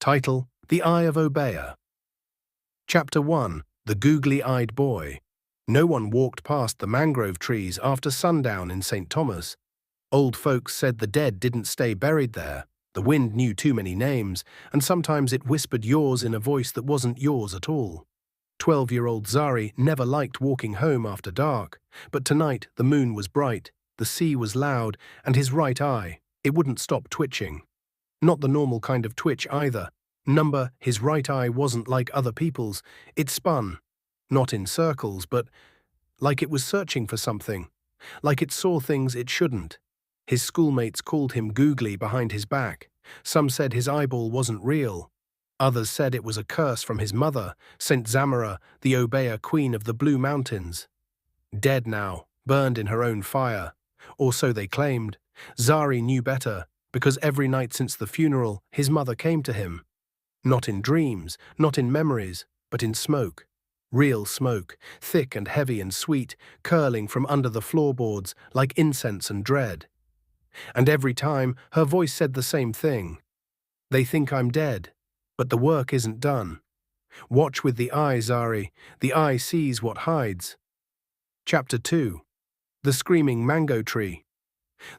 Title: The Eye of Obeah. Chapter 1: The Googly-Eyed Boy. No one walked past the mangrove trees after sundown in St. Thomas. Old folks said the dead didn't stay buried there. The wind knew too many names, and sometimes it whispered yours in a voice that wasn't yours at all. 12-year-old Zari never liked walking home after dark, but tonight the moon was bright, the sea was loud, and his right eye, it wouldn't stop twitching. Not the normal kind of twitch either. His right eye wasn't like other people's. It spun. Not in circles, but like it was searching for something. Like it saw things it shouldn't. His schoolmates called him googly behind his back. Some said his eyeball wasn't real. Others said it was a curse from his mother, St. Zamera, the Obeah Queen of the Blue Mountains. Dead now, burned in her own fire. Or so they claimed. Zari knew better, because every night since the funeral, his mother came to him. Not in dreams, not in memories, but in smoke. Real smoke, thick and heavy and sweet, curling from under the floorboards like incense and dread. And every time, her voice said the same thing. They think I'm dead, but the work isn't done. Watch with the eye, Zari. The eye sees what hides. Chapter 2: The Screaming Mango Tree.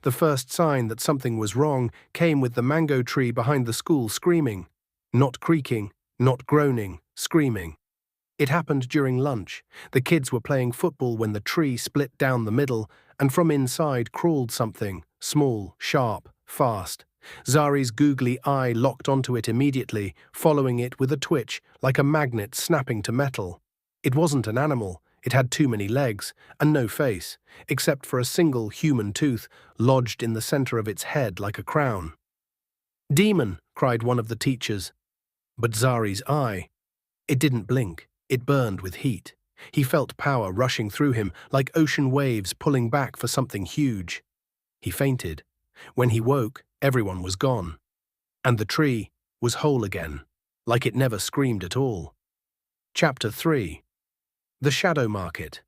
The first sign that something was wrong came with the mango tree behind the school screaming. Not creaking, not groaning, screaming. It happened during lunch. The kids were playing football when the tree split down the middle, and from inside crawled something, small, sharp, fast. Zari's googly eye locked onto it immediately, following it with a twitch, like a magnet snapping to metal. It wasn't an animal. It had too many legs, and no face, except for a single human tooth lodged in the center of its head like a crown. "Demon!" cried one of the teachers. But Zari's eye, it didn't blink. It burned with heat. He felt power rushing through him, like ocean waves pulling back for something huge. He fainted. When he woke, everyone was gone. And the tree was whole again, like it never screamed at all. Chapter 3: The Shadow Market.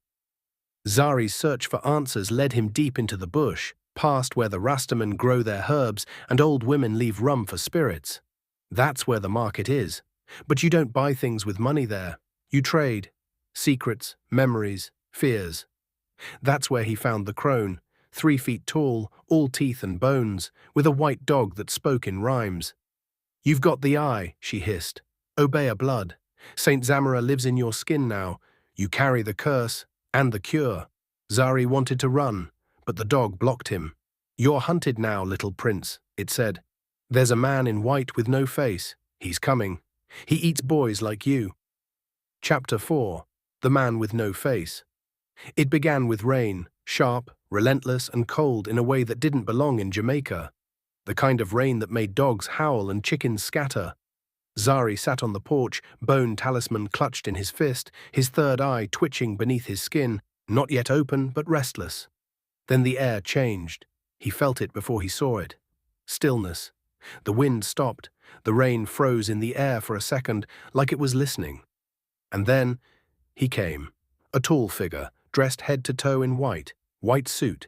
Zari's search for answers led him deep into the bush, past where the Rastamen grow their herbs and old women leave rum for spirits. That's where the market is. But you don't buy things with money there. You trade. Secrets, memories, fears. That's where he found the crone, 3 feet tall, all teeth and bones, with a white dog that spoke in rhymes. "You've got the eye," she hissed. "Obeah blood. St. Zamera lives in your skin now. You carry the curse and the cure." Zari wanted to run, but the dog blocked him. "You're hunted now, little prince," it said. "There's a man in white with no face. He's coming. He eats boys like you." Chapter 4: The Man with No Face. It began with rain, sharp, relentless, and cold in a way that didn't belong in Jamaica. The kind of rain that made dogs howl and chickens scatter. Zari sat on the porch, bone talisman clutched in his fist, his third eye twitching beneath his skin, not yet open but restless. Then the air changed. He felt it before he saw it. Stillness. The wind stopped. The rain froze in the air for a second, like it was listening. And then he came. A tall figure, dressed head to toe in white suit,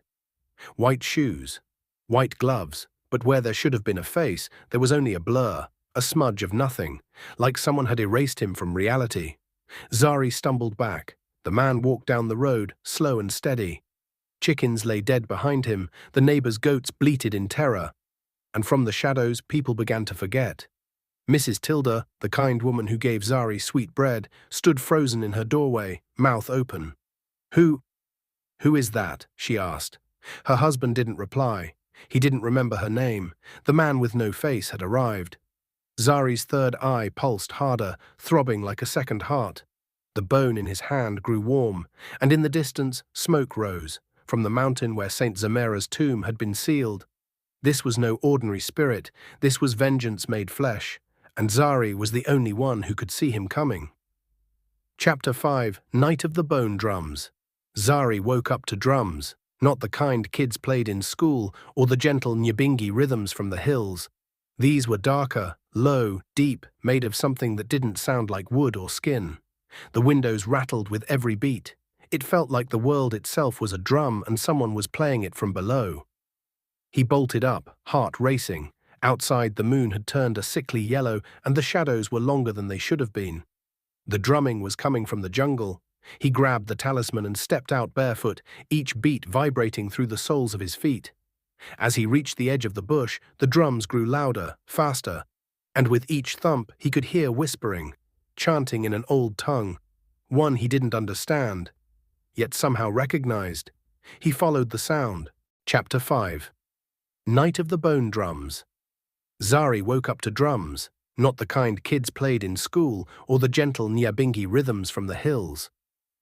white shoes, white gloves, but where there should have been a face, there was only a blur, a smudge of nothing, like someone had erased him from reality. Zari stumbled back. The man walked down the road, slow and steady. Chickens lay dead behind him. The neighbors' goats bleated in terror. And from the shadows, people began to forget. Mrs. Tilda, the kind woman who gave Zari sweet bread, stood frozen in her doorway, mouth open. Who is that?" she asked. Her husband didn't reply. He didn't remember her name. The man with no face had arrived. Zari's third eye pulsed harder, throbbing like a second heart. The bone in his hand grew warm, and in the distance, smoke rose, from the mountain where St. Zamera's tomb had been sealed. This was no ordinary spirit. This was vengeance made flesh. And Zari was the only one who could see him coming. Chapter 5: Night of the Bone Drums. Zari woke up to drums, not the kind kids played in school or the gentle Nyabingi rhythms from the hills. These were darker, low, deep, made of something that didn't sound like wood or skin. The windows rattled with every beat. It felt like the world itself was a drum and someone was playing it from below. He bolted up, heart racing, Outside, the moon had turned a sickly yellow, and the shadows were longer than they should have been. The drumming was coming from the jungle. He grabbed the talisman and stepped out barefoot, each beat vibrating through the soles of his feet. As he reached the edge of the bush, the drums grew louder, faster, and with each thump he could hear whispering, chanting in an old tongue, one he didn't understand, yet somehow recognized. He followed the sound. Chapter 5. Night of the Bone Drums. Zari woke up to drums, not the kind kids played in school or the gentle Nyabingi rhythms from the hills.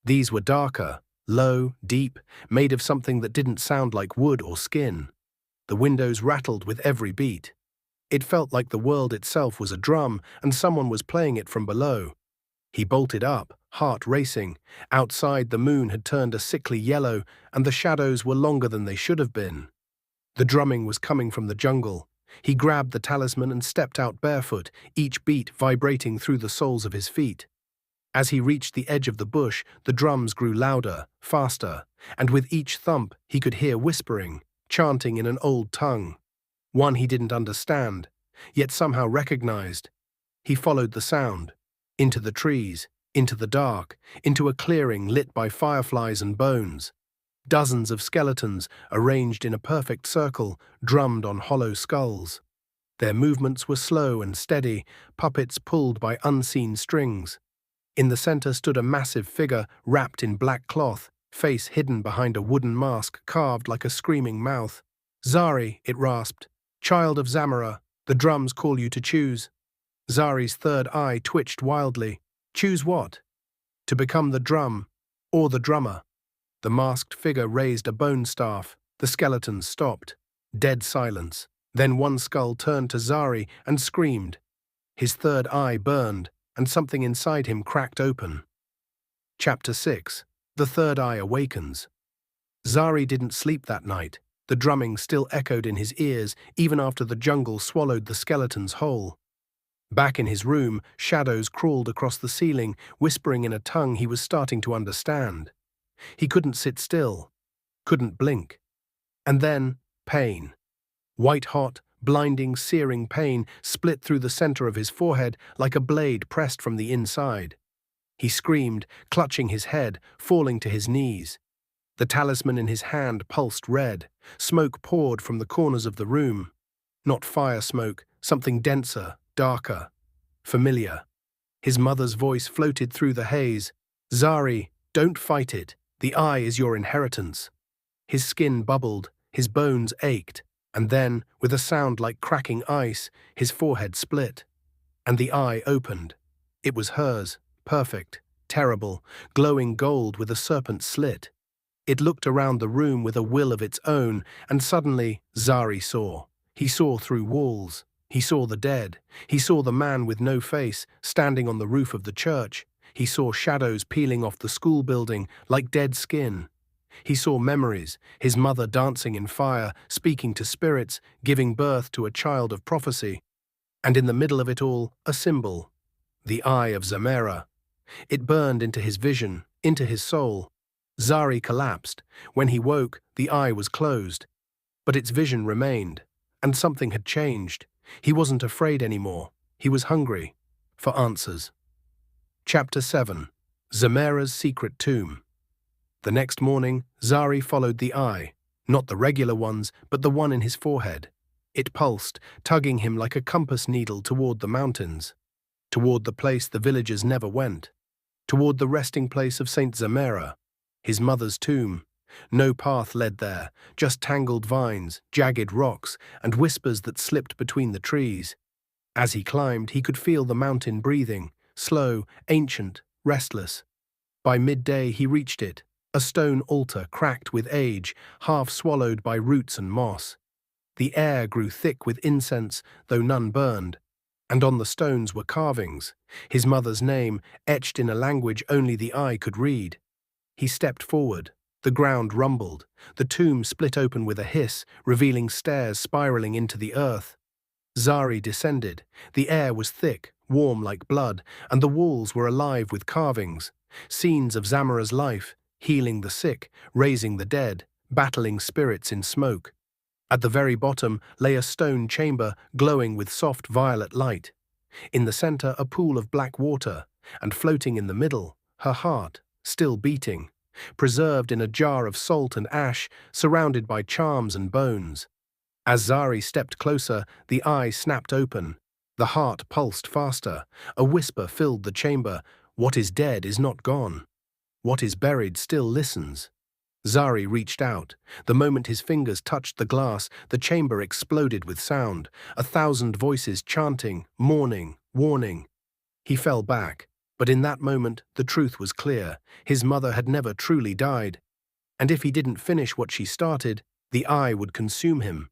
These were darker, low, deep, made of something that didn't sound like wood or skin. The windows rattled with every beat. It felt like the world itself was a drum and someone was playing it from below. He bolted up, heart racing. Outside, the moon had turned a sickly yellow, and the shadows were longer than they should have been. The drumming was coming from the jungle. He grabbed the talisman and stepped out barefoot, each beat vibrating through the soles of his feet. As he reached the edge of the bush, the drums grew louder, faster, and with each thump he could hear whispering, chanting in an old tongue, one he didn't understand, yet somehow recognized. He followed the sound, into the trees, into the dark, into a clearing lit by fireflies and bones. Dozens of skeletons, arranged in a perfect circle, drummed on hollow skulls. Their movements were slow and steady, puppets pulled by unseen strings. In the center stood a massive figure wrapped in black cloth, face hidden behind a wooden mask carved like a screaming mouth. "Zari," it rasped, "child of Zamera, the drums call you to choose." Zari's third eye twitched wildly. Choose what? To become the drum, or the drummer? The masked figure raised a bone staff. The skeletons stopped. Dead silence. Then one skull turned to Zari and screamed. His third eye burned, and something inside him cracked open. Chapter 6. The Third Eye Awakens. Zari didn't sleep that night. The drumming still echoed in his ears even after the jungle swallowed the skeletons whole. Back in his room, shadows crawled across the ceiling, whispering in a tongue he was starting to understand. He couldn't sit still, couldn't blink. And then, pain. White-hot, blinding, searing pain split through the center of his forehead like a blade pressed from the inside. He screamed, clutching his head, falling to his knees. The talisman in his hand pulsed red. Smoke poured from the corners of the room. Not fire smoke, something denser, darker, familiar. His mother's voice floated through the haze. "Zari, don't fight it. The eye is your inheritance." His skin bubbled, his bones ached, and then, with a sound like cracking ice, his forehead split. And the eye opened. It was hers, perfect, terrible, glowing gold with a serpent slit. It looked around the room with a will of its own, and suddenly Zari saw. He saw through walls. He saw the dead. He saw the man with no face, standing on the roof of the church. He saw shadows peeling off the school building like dead skin. He saw memories, his mother dancing in fire, speaking to spirits, giving birth to a child of prophecy. And in the middle of it all, a symbol, the Eye of Zamera. It burned into his vision, into his soul. Zari collapsed. When he woke, the eye was closed. But its vision remained, and something had changed. He wasn't afraid anymore. He was hungry for answers. Chapter 7. Zamera's Secret Tomb. The next morning, Zari followed the eye, not the regular ones, but the one in his forehead. It pulsed, tugging him like a compass needle toward the mountains, toward the place the villagers never went, toward the resting place of Saint Zamera, his mother's tomb. No path led there, just tangled vines, jagged rocks, and whispers that slipped between the trees. As he climbed, he could feel the mountain breathing, slow, ancient, restless. By midday he reached it, a stone altar cracked with age, half swallowed by roots and moss. The air grew thick with incense, though none burned, and on the stones were carvings, his mother's name etched in a language only the eye could read. He stepped forward. The ground rumbled. The tomb split open with a hiss, revealing stairs spiraling into the earth. Zari descended. The air was thick, warm like blood, and the walls were alive with carvings, scenes of Zamera's life, healing the sick, raising the dead, battling spirits in smoke. At the very bottom lay a stone chamber glowing with soft violet light. In the center, a pool of black water, and floating in the middle, her heart, still beating, preserved in a jar of salt and ash, surrounded by charms and bones. As Zari stepped closer, the eye snapped open. The heart pulsed faster. A whisper filled the chamber. What is dead is not gone. What is buried still listens. Zari reached out. The moment his fingers touched the glass, the chamber exploded with sound, 1,000 voices chanting, mourning, warning. He fell back, but in that moment the truth was clear. His mother had never truly died, and if he didn't finish what she started, the eye would consume him.